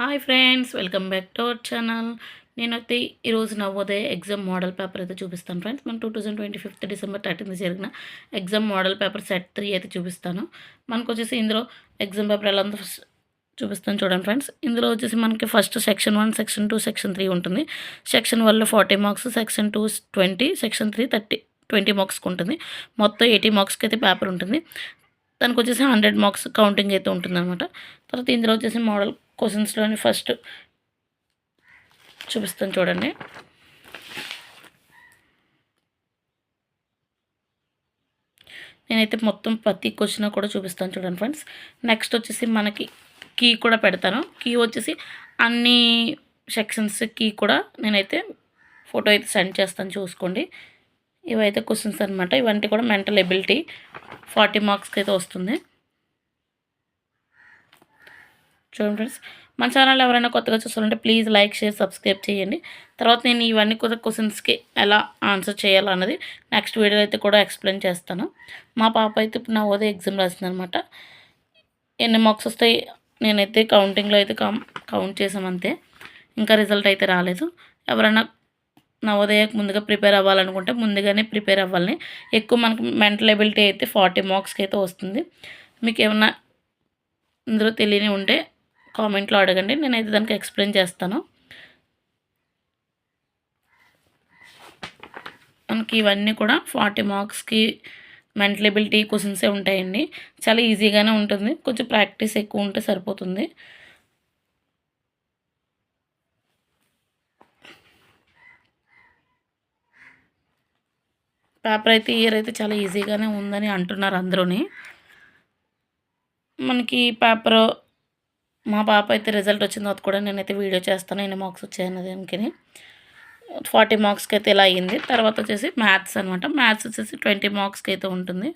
Hi friends, welcome back to our channel. నేనైతే ఈరోజు Navodaya exam model paper అయితే చూపిస్తాను ఫ్రెండ్స్. మన 2025 డిసెంబర్ 13 జరిగిన ఎగ్జామ్ మోడల్ పేపర్ సెట్ 3 అయితే చూపిస్తాను. మనకు వచ్చేసి ఇందులో ఎగ్జామ్ పేపర్ ఎలా ఉందో చూపిస్తాను చూడండి ఫ్రెండ్స్. ఇందులో వచ్చేసి మనకి ఫస్ట్ సెక్షన్ 1, సెక్షన్ 2, సెక్షన్ 3 ఉంటుంది. సెక్షన్ 1లో 40 మార్క్స్, సెక్షన్ 2 20, సెక్షన్ 3 20 మార్క్స్కి ఉంటుంది. మొత్తం 80 మార్క్స్కి అయితే పేపర్ ఉంటుంది. దానికి వచ్చేసి 100 మార్క్స్ కౌంటింగ్ అయితే ఉంటుందన్నమాట. తర్వాత ఇందులో వచ్చేసి మోడల్ క్వశ్చన్స్లోని ఫస్ట్ చూపిస్తాను చూడండి. నేనైతే మొత్తం ప్రతి క్వశ్చన్ కూడా చూపిస్తాను చూడండి ఫ్రెండ్స్. నెక్స్ట్ వచ్చేసి మనకి కీ కూడా పెడతాను. కీ వచ్చేసి అన్ని సెక్షన్స్ కీ కూడా నేనైతే ఫోటో అయితే సెండ్ చేస్తాను, చూసుకోండి. ఇవైతే క్వశ్చన్స్ అనమాట. ఇవన్నీ కూడా మెంటల్ ఎబిలిటీ 40 మార్క్స్కి అయితే వస్తుంది. చూడండి ఫ్రెండ్స్, మన ఛానల్ ఎవరైనా కొత్తగా చూస్తారంటే ప్లీజ్ లైక్, షేర్, సబ్స్క్రైబ్ చేయండి. తర్వాత నేను ఇవన్నీ కూడా క్వశ్చన్స్కి ఎలా ఆన్సర్ చేయాలన్నది నెక్స్ట్ వీడియో అయితే కూడా ఎక్స్ప్లెయిన్ చేస్తాను. మా పాప అయితే ఇప్పుడు నవోదయ ఎగ్జామ్ రాసిందనమాట. ఎన్ని మార్క్స్ వస్తాయి నేనైతే కౌంటింగ్లో అయితే కౌంట్ చేసామంతే. ఇంకా రిజల్ట్ అయితే రాలేదు. ఎవరైనా నవోదయకు ముందుగా ప్రిపేర్ అవ్వాలనుకుంటే ముందుగానే ప్రిపేర్ అవ్వాలని. ఎక్కువ మనకు మెంటల్ ఎబిలిటీ అయితే 40 మార్క్స్కి అయితే వస్తుంది. మీకు ఏమన్నా ఇందులో తెలియని ఉంటే కామెంట్లో అడగండి, నేనైతే దానికి ఎక్స్ప్లెయిన్ చేస్తాను. మనకి ఇవన్నీ కూడా 40 మార్క్స్కి మెంటల్ ఎబిలిటీ క్వశ్చన్సే ఉంటాయండి. చాలా ఈజీగానే ఉంటుంది, కొంచెం ప్రాక్టీస్ ఎక్కువ ఉంటే సరిపోతుంది. పేపర్ అయితే ఇయర్ అయితే చాలా ఈజీగానే ఉందని అంటున్నారు అందరూని. మనకి పేపర్ మా పాప అయితే రిజల్ట్ వచ్చిన తర్వాత కూడా నేనైతే వీడియో చేస్తాను ఎన్ని మార్క్స్ వచ్చాయన్నది. దానికి 40 మార్క్స్కి అయితే ఇలా అయ్యింది. తర్వాత వచ్చేసి మ్యాథ్స్ అనమాట. మ్యాథ్స్ వచ్చేసి 20 మార్క్స్కి అయితే ఉంటుంది.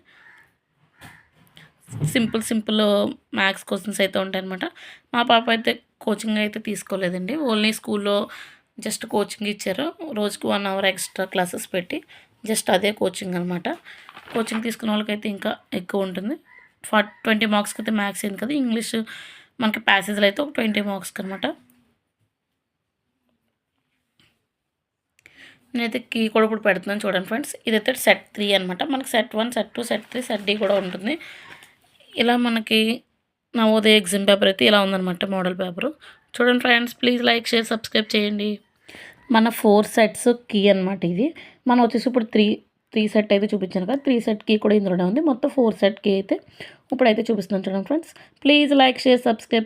సింపుల్ మ్యాథ్స్ క్వశ్చన్స్ అయితే ఉంటాయన్నమాట. మా పాప అయితే కోచింగ్ అయితే తీసుకోలేదండి, ఓన్లీ స్కూల్లో జస్ట్ కోచింగ్ ఇచ్చారు. రోజుకు 1 అవర్ ఎక్స్ట్రా క్లాసెస్ పెట్టి జస్ట్ అదే కోచింగ్ అనమాట. కోచింగ్ తీసుకున్న వాళ్ళకైతే ఇంకా ఎక్కువ ఉంటుంది. 20 మార్క్స్కి అయితే మ్యాథ్స్ అయింది కదా. ఇంగ్లీష్ మనకి ప్యాసేజ్లో అయితే ఒక 20 మార్క్స్కి అనమాట. నేనైతే కీ కూడా ఇప్పుడు పెడుతున్నాను చూడండి ఫ్రెండ్స్. ఇదైతే సెట్ 3 అనమాట. మనకి set 1, set 2, set 3, set D కూడా ఉంటుంది. ఇలా మనకి నవోదయ ఎగ్జామ్ పేపర్ అయితే ఇలా ఉందన్నమాట, మోడల్ పేపరు. చూడండి friends, please like, share, subscribe చేయండి. మన 4 సెట్స్ కీ అనమాట ఇది. మనం వచ్చేసి ఇప్పుడు 3 సెట్ అయితే చూపించాను కదా, 3 సెట్ కీ కూడా ఇందులోనే ఉంది. మొత్తం 4 సెట్ కీ అయితే ఇప్పుడైతే చూపిస్తున్నాను చూడండి friends. Please like, share, subscribe.